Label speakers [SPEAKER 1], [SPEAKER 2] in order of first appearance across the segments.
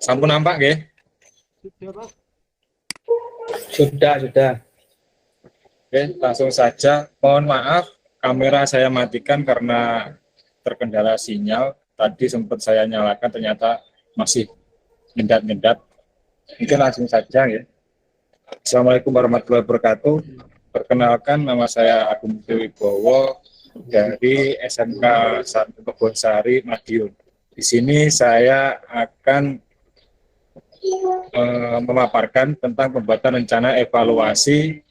[SPEAKER 1] Sampun nampak nggih? Sudah. Oke, langsung saja. Mohon maaf, kamera saya matikan karena terkendala sinyal. Tadi sempat saya nyalakan, ternyata masih ngendat-ngendat. Mungkin langsung saja ya. Assalamualaikum warahmatullahi wabarakatuh. Perkenalkan, nama saya Agung Wibowo dari SMK 1 Kebonsari, Madiun. Di sini saya akan memaparkan tentang pembuatan rencana evaluasi.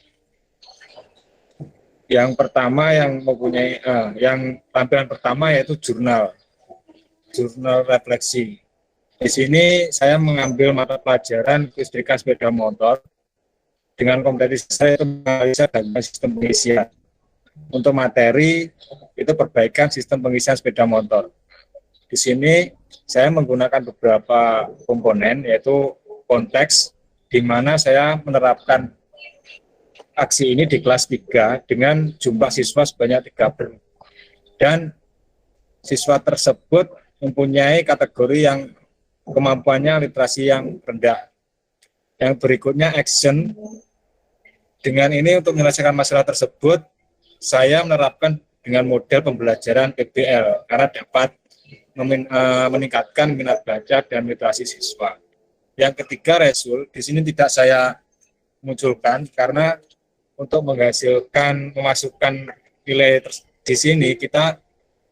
[SPEAKER 1] Yang pertama yang tampilan pertama yaitu jurnal refleksi. Di sini saya mengambil mata pelajaran kelistrikan sepeda motor dengan kompetensi saya itu menganalisa dan sistem pengisian. Untuk materi itu perbaikan sistem pengisian sepeda motor. Di sini saya menggunakan beberapa komponen, yaitu konteks, di mana saya menerapkan aksi ini di kelas 3 dengan jumlah siswa sebanyak 30. Dan siswa tersebut mempunyai kategori yang kemampuannya literasi yang rendah. Yang berikutnya action. Dengan ini untuk menyelesaikan masalah tersebut, saya menerapkan dengan model pembelajaran PBL karena dapat meningkatkan minat baca dan literasi siswa. Yang ketiga, resul. Di sini tidak saya munculkan karena untuk memasukkan nilai di sini kita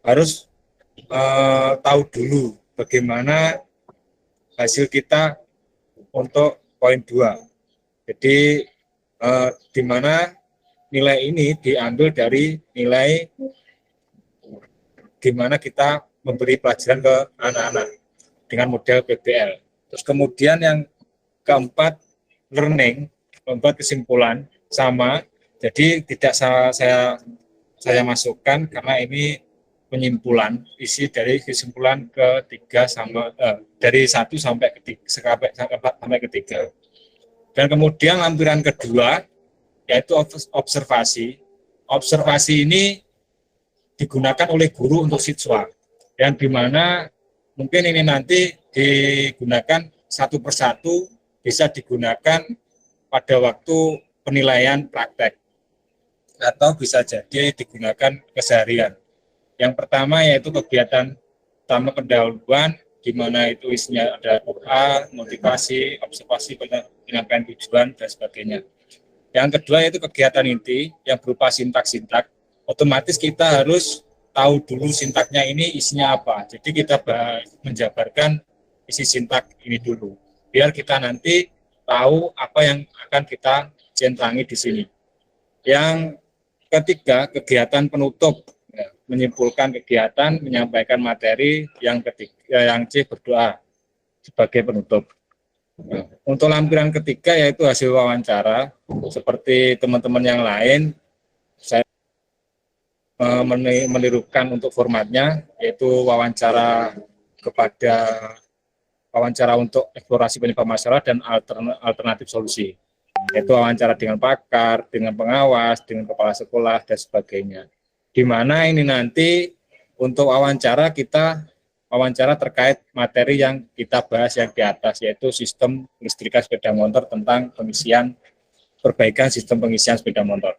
[SPEAKER 1] harus tahu dulu bagaimana hasil kita untuk poin 2. Jadi di mana nilai ini diambil dari nilai gimana kita memberi pelajaran ke anak-anak dengan model PBL. Terus kemudian yang keempat, learning, membuat kesimpulan sama, jadi tidak saya masukkan karena ini penyimpulan, isi dari kesimpulan ketiga dari 1 sampai ketiga. Dan kemudian lampiran kedua yaitu observasi. Observasi ini digunakan oleh guru untuk siswa, yang dimana mungkin ini nanti digunakan satu persatu, bisa digunakan pada waktu penilaian praktek atau bisa jadi digunakan keseharian. Yang pertama yaitu kegiatan pertama pendahuluan, di mana itu isinya ada doa, motivasi, observasi, penyampaian tujuan, dan sebagainya. Yang kedua yaitu kegiatan inti yang berupa sintak-sintak. Otomatis kita harus tahu dulu sintaknya ini isinya apa. Jadi kita menjabarkan isi sintak ini dulu, biar kita nanti tahu apa yang akan kita centangi di sini. Yang ketiga, kegiatan penutup, menyimpulkan kegiatan, menyampaikan materi. Yang ketiga, yang C, berdoa sebagai penutup. Untuk lampiran ketiga yaitu hasil wawancara. Seperti teman-teman yang lain, saya menirukan untuk formatnya, yaitu wawancara untuk eksplorasi penyebab masalah dan alternatif solusi, yaitu wawancara dengan pakar, dengan pengawas, dengan kepala sekolah, dan sebagainya. Di mana ini nanti untuk wawancara terkait materi yang kita bahas yang di atas, yaitu sistem listrikan sepeda motor tentang perbaikan sistem pengisian sepeda motor.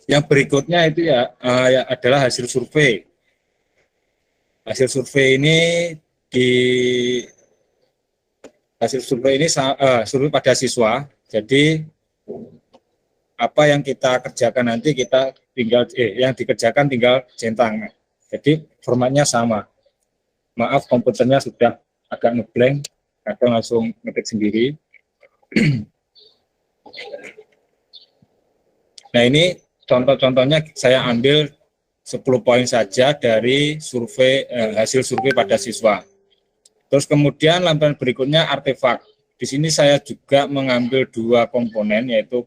[SPEAKER 1] Yang berikutnya itu adalah hasil survei. Hasil survei survei pada siswa. Jadi apa yang kita kerjakan nanti yang dikerjakan tinggal centang. Jadi formatnya sama. Maaf, komputernya sudah agak ngeblank, kadang langsung ngetik sendiri. Nah, ini contoh-contohnya saya ambil 10 poin saja dari hasil survei pada siswa. Terus kemudian lampiran berikutnya artefak. Di sini saya juga mengambil 2 komponen, yaitu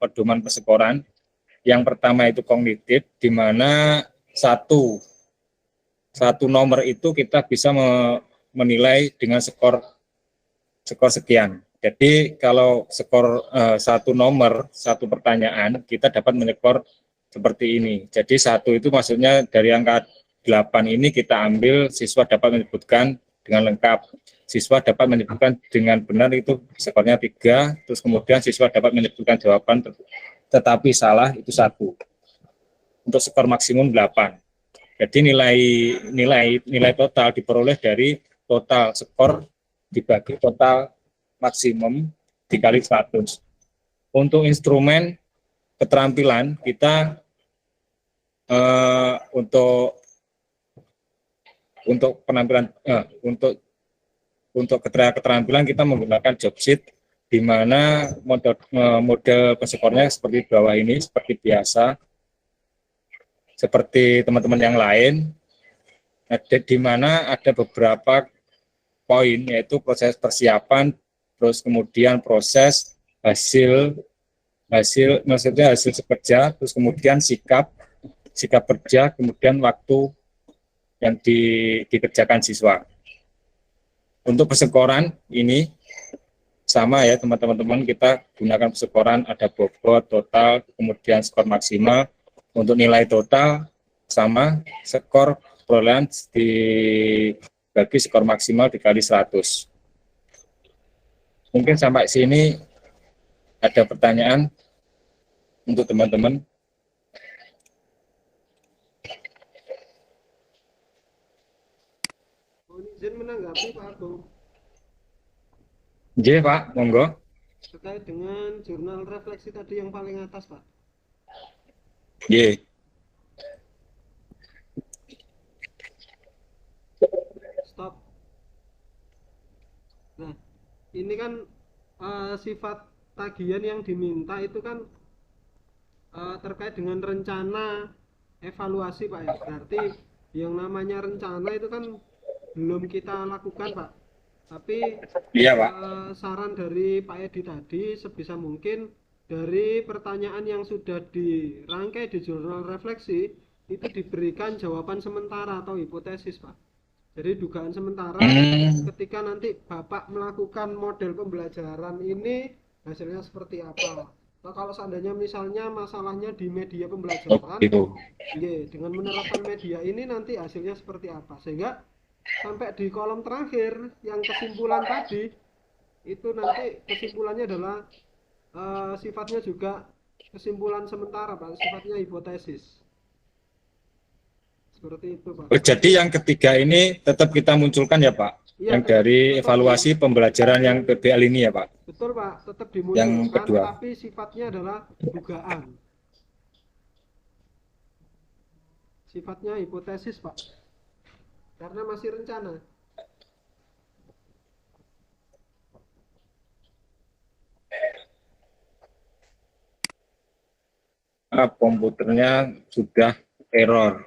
[SPEAKER 1] pedoman persekoran. Yang pertama itu kognitif, di mana satu nomor itu kita bisa menilai dengan skor sekian. Jadi kalau skor satu nomor, satu pertanyaan, kita dapat menyekor seperti ini. Jadi 1 itu maksudnya dari angka 8 ini kita ambil, siswa dapat menyebutkan dengan lengkap siswa dapat menyebutkan dengan benar itu skornya 3, terus kemudian siswa dapat menyebutkan jawaban tetapi salah itu 1. Untuk skor maksimum 8. Jadi nilai total diperoleh dari total skor dibagi total maksimum dikali 100. Untuk instrumen keterampilan kita untuk penampilan untuk keterampilan kita menggunakan job sheet, di mana model peskornya seperti bawah ini, seperti biasa, seperti teman-teman yang lain, di mana ada beberapa poin, yaitu proses persiapan, terus kemudian proses maksudnya hasil kerja, terus kemudian sikap kerja, kemudian waktu yang dikerjakan siswa. Untuk persekoran ini sama ya teman-teman, kita gunakan persekoran, ada bobot, total, kemudian skor maksimal. Untuk nilai total sama, skor perolehan dibagi skor maksimal dikali 100. Mungkin sampai sini ada pertanyaan untuk teman-teman.
[SPEAKER 2] Izin menanggapi Pak Agung.
[SPEAKER 1] Iya Pak, monggo.
[SPEAKER 2] Terkait dengan jurnal refleksi tadi yang paling atas Pak.
[SPEAKER 1] Iya.
[SPEAKER 2] Stop. Nah, ini kan sifat tagihan yang diminta itu kan terkait dengan rencana evaluasi Pak ya. Berarti yang namanya rencana itu kan belum kita lakukan Pak. Tapi
[SPEAKER 1] Iya Pak.
[SPEAKER 2] saran dari Pak Edi tadi sebisa mungkin dari pertanyaan yang sudah dirangkai di jurnal refleksi itu diberikan jawaban sementara atau hipotesis Pak. Jadi dugaan sementara ketika nanti Bapak melakukan model pembelajaran ini hasilnya seperti apa. Nah, kalau seandainya misalnya masalahnya di media pembelajaran,
[SPEAKER 1] gitu.
[SPEAKER 2] dengan menerapkan media ini nanti hasilnya seperti apa. Sehingga sampai di kolom terakhir yang kesimpulan tadi itu nanti kesimpulannya adalah sifatnya juga kesimpulan sementara Pak, sifatnya hipotesis. Seperti itu Pak.
[SPEAKER 1] Jadi yang ketiga ini tetap kita munculkan ya Pak,
[SPEAKER 2] Iya,
[SPEAKER 1] yang dari evaluasi pembelajaran yang PBL ini ya Pak.
[SPEAKER 2] betul Pak, tetap
[SPEAKER 1] Yang
[SPEAKER 2] dimunculkan,
[SPEAKER 1] kedua.
[SPEAKER 2] tapi sifatnya adalah dugaan. Sifatnya hipotesis Pak, karena masih rencana.
[SPEAKER 1] Komputernya sudah error.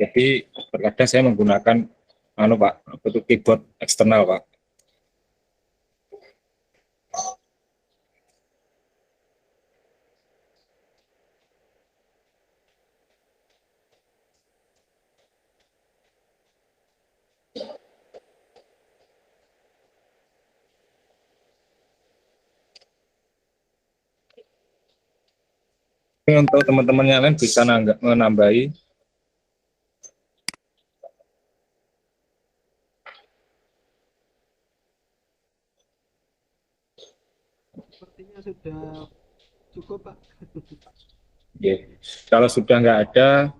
[SPEAKER 1] Jadi terkadang saya menggunakan Pak, keyboard eksternal Pak. Untuk teman-teman yang lain bisa menambahi.
[SPEAKER 2] Sepertinya sudah cukup Pak.
[SPEAKER 1] Kalau sudah nggak ada,